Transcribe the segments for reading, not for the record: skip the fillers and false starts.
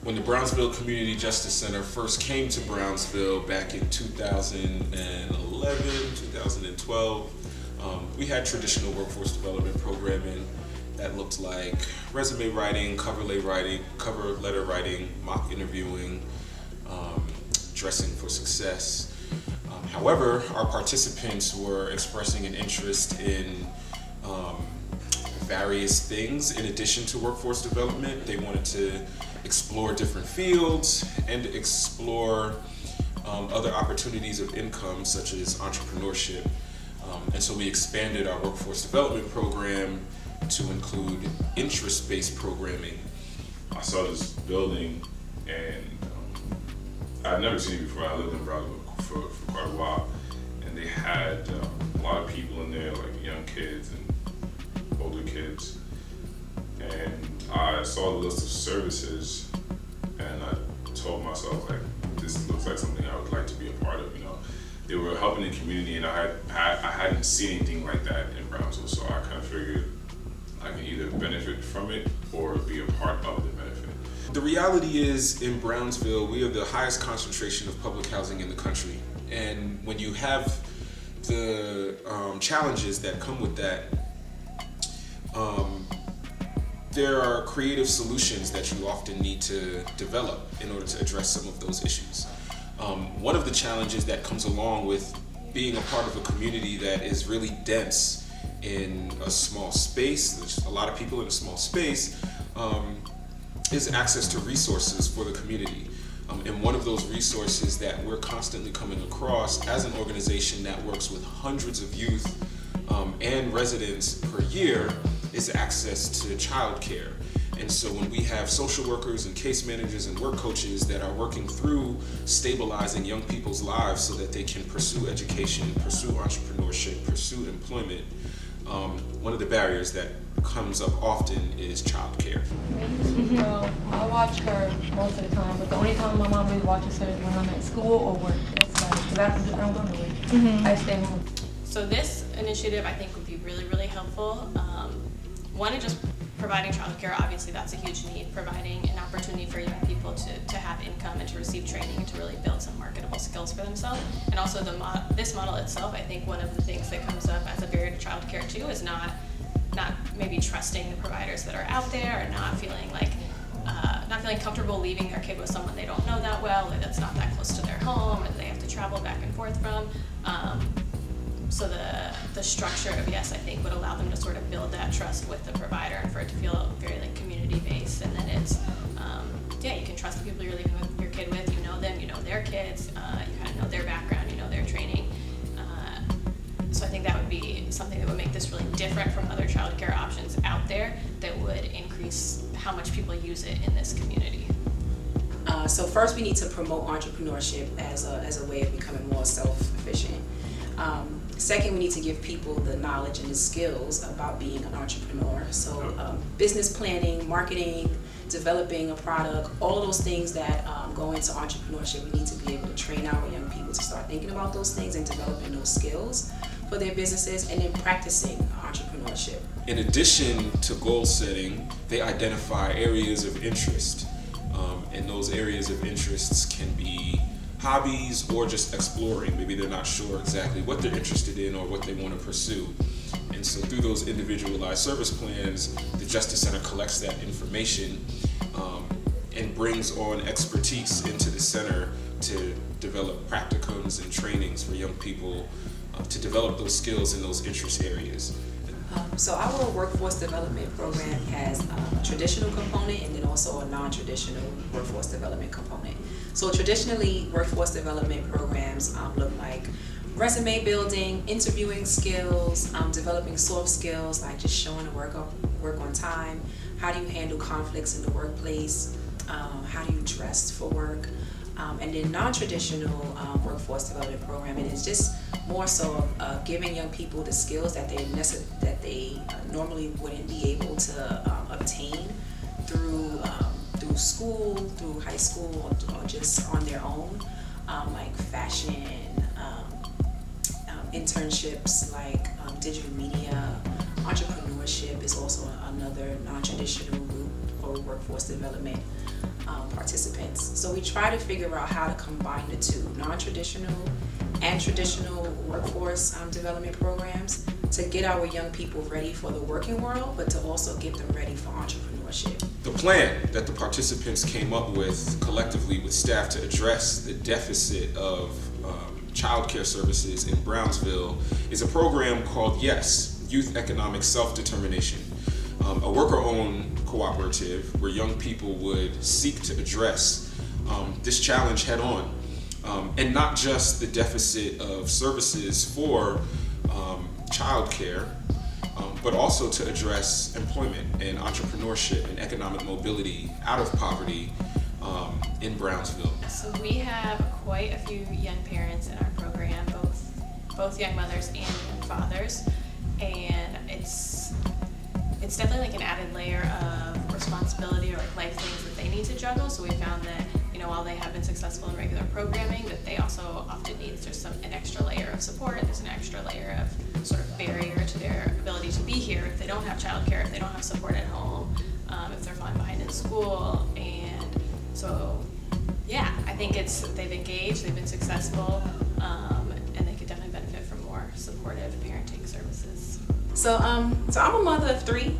When the Brownsville Community Justice Center first came to Brownsville back in 2011, 2012, we had traditional workforce development programming that looked like resume writing, cover letter writing, mock interviewing, dressing for success. However, our participants were expressing an interest in various things in addition to workforce development. They wanted to explore different fields and explore other opportunities of income such as entrepreneurship. And so we expanded our workforce development program to include interest-based programming. I saw this building and I'd never seen it before. I lived in Brownsville for quite a while, and they had a lot of people in there, like young kids and older kids. And I saw the list of services, and I told myself, like, this looks like something I would like to be a part of. You know, they were helping the community, and I hadn't seen anything like that in Brownsville, so I kind of figured I can either benefit from it or be a part of the benefit. The reality is, in Brownsville, we are the highest concentration of public housing in the country. And when you have the challenges that come with that, there are creative solutions that you often need to develop in order to address some of those issues. One of the challenges that comes along with being a part of a community that is really dense in a small space, there's a lot of people in a small space, is access to resources for the community. And one of those resources that we're constantly coming across as an organization that works with hundreds of youth and residents per year is access to childcare. And so when we have social workers and case managers and work coaches that are working through stabilizing young people's lives so that they can pursue education, pursue entrepreneurship, pursue employment, one of the barriers that comes up often is childcare. So I watch her most of the time, but the only time my mom really watches her is when I'm at school or work. Because I don't go to work. I stay home. So this initiative I think would be really, really helpful. One, is just providing childcare. Obviously that's a huge need, providing an opportunity for young people to have income and to receive training and to really build some marketable skills for themselves. And also this model itself, I think one of the things that comes up as a barrier to childcare too is not maybe trusting the providers that are out there, or not feeling comfortable leaving their kid with someone they don't know that well, or that's not that close to their home and they have to travel back and forth from. So the structure of I think would allow them to sort of build that trust with the provider and for it to feel very like community based, and then it's you can trust the people you're leaving with your kid with. You know them, you know their kids, you kind of know their background, you know their training. So I think that would be something that would make this really different from other childcare options out there, that would increase how much people use it in this community. So first we need to promote entrepreneurship as a way of becoming more self-sufficient. Second, we need to give people the knowledge and the skills about being an entrepreneur. So business planning, marketing, developing a product, all of those things that go into entrepreneurship, we need to be able to train our young people to start thinking about those things and developing those skills for their businesses, and then practicing entrepreneurship. In addition to goal setting, they identify areas of interest. And those areas of interests can be hobbies or just exploring. Maybe they're not sure exactly what they're interested in or what they want to pursue. And so through those individualized service plans, the Justice Center collects that information and brings on expertise into the center to develop practicums and trainings for young people to develop those skills in those interest areas. So our workforce development program has a traditional component and then also a non-traditional workforce development component. So traditionally, workforce development programs look like resume building, interviewing skills, developing soft skills like just showing work on time, how do you handle conflicts in the workplace, how do you dress for work, and then non-traditional workforce development programming is just more so giving young people the skills that they normally wouldn't be able to obtain through school, through high school, or just on their own, like fashion, internships like digital media. Entrepreneurship is also another non-traditional route for workforce development. participants. So we try to figure out how to combine the two, non-traditional and traditional workforce development programs, to get our young people ready for the working world, but to also get them ready for entrepreneurship. The plan that the participants came up with collectively with staff to address the deficit of childcare services in Brownsville is a program called YES, Youth Economic Self-Determination, a worker-owned cooperative where young people would seek to address this challenge head-on, and not just the deficit of services for childcare, but also to address employment and entrepreneurship and economic mobility out of poverty in Brownsville. So we have quite a few young parents in our program, both young mothers and young fathers, and it's definitely like an added layer of responsibility or like life things that they need to juggle. So we found that, you know, while they have been successful in regular programming, that they also often need an extra layer of support. There's an extra layer of sort of barrier to their ability to be here if they don't have childcare, if they don't have support at home, if they're falling behind in school. And so, yeah, I think they've engaged, they've been successful, and they could definitely benefit from more supportive parenting services. So I'm a mother of 3,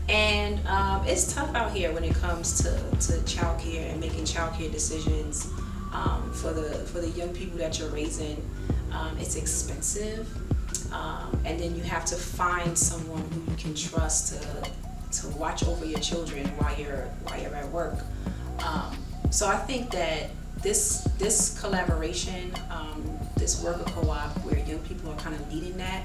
and it's tough out here when it comes to childcare and making childcare decisions for the young people that you're raising. It's expensive, and then you have to find someone who you can trust to watch over your children while you're at work. So I think that this collaboration, this worker co-op where young people are kind of leading that,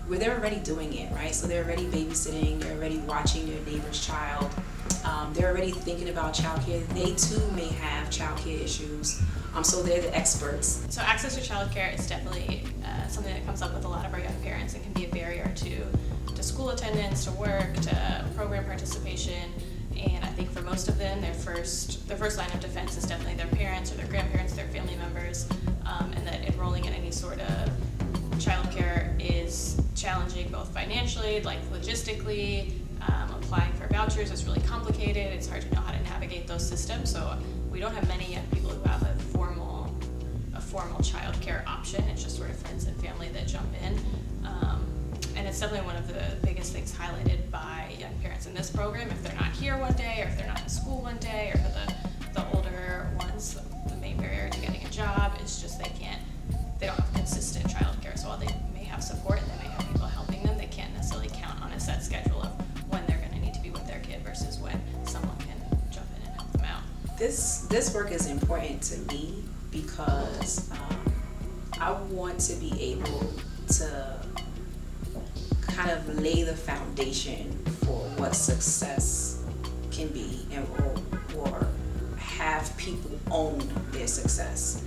where they're already doing it, right? So they're already babysitting, they're already watching their neighbor's child, they're already thinking about childcare. They too may have childcare issues, so they're the experts. So access to childcare is definitely something that comes up with a lot of our young parents and can be a barrier to school attendance, to work, to program participation. And I think for most of them, their first line of defense is definitely their parents or their grandparents, their family members, and that enrolling in any sort of childcare is challenging both financially, like logistically. Applying for vouchers is really complicated. It's hard to know how to navigate those systems. So we don't have many young people who have a formal childcare option. It's just sort of friends and family that jump in. And it's definitely one of the biggest things highlighted by young parents in this program. If they're not here one day, or if they're not in school one day, or for the older ones, the main barrier to getting a job is just they don't have consistent childcare. So while they may have support and they may have people helping them, they can't necessarily count on a set schedule of when they're going to need to be with their kid versus when someone can jump in and help them out. This work is important to me because I want to be able to kind of lay the foundation for what success can be, or have people own their success.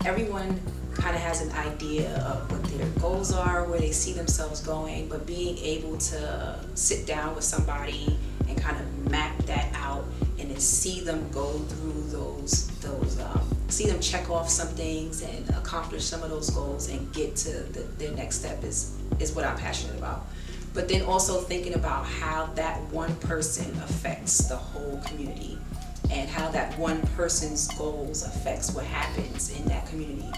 Everyone kind of has an idea of what their goals are, where they see themselves going, but being able to sit down with somebody and kind of map that out and then see them go through see them check off some things and accomplish some of those goals and get to their next step is what I'm passionate about. But then also thinking about how that one person affects the whole community, and how that one person's goals affects what happens in that community.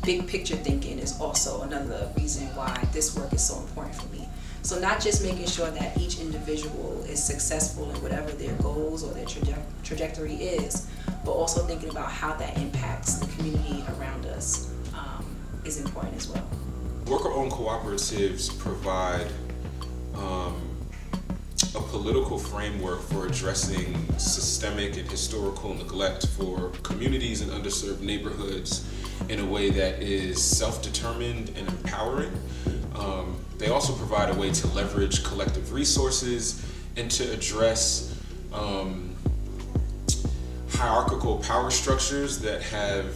Big picture thinking is also another reason why this work is so important for me. So not just making sure that each individual is successful in whatever their goals or their trajectory is, but also thinking about how that impacts the community around us is important as well. Worker-owned cooperatives provide a political framework for addressing systemic and historical neglect for communities in underserved neighborhoods in a way that is self-determined and empowering. They also provide a way to leverage collective resources and to address hierarchical power structures that have,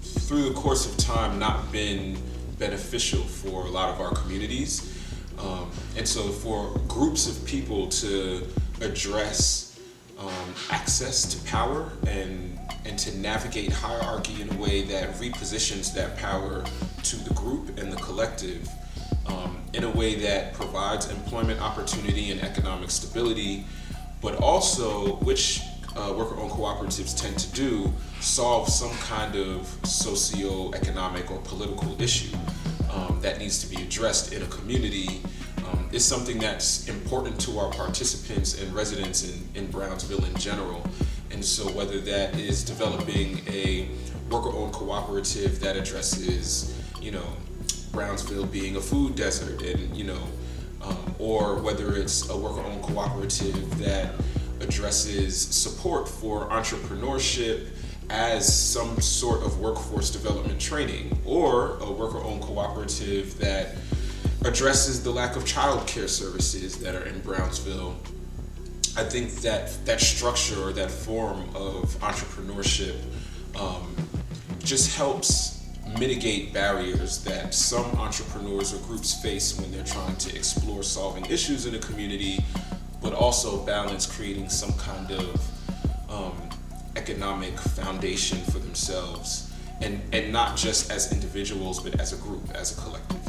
through the course of time, not been beneficial for a lot of our communities. And so for groups of people to address access to power and to navigate hierarchy in a way that repositions that power to the group and the collective, in a way that provides employment opportunity and economic stability, but also which worker-owned cooperatives tend to do solve some kind of socio-economic or political issue that needs to be addressed in a community is something that's important to our participants and residents in Brownsville in general. And so whether that is developing a worker-owned cooperative that addresses, Brownsville being a food desert, and or whether it's a worker-owned cooperative that addresses support for entrepreneurship as some sort of workforce development training, or a worker-owned cooperative that addresses the lack of childcare services that are in Brownsville. I think that structure or that form of entrepreneurship just helps mitigate barriers that some entrepreneurs or groups face when they're trying to explore solving issues in a community, but also balance creating some kind of economic foundation for themselves, and not just as individuals, but as a group, as a collective.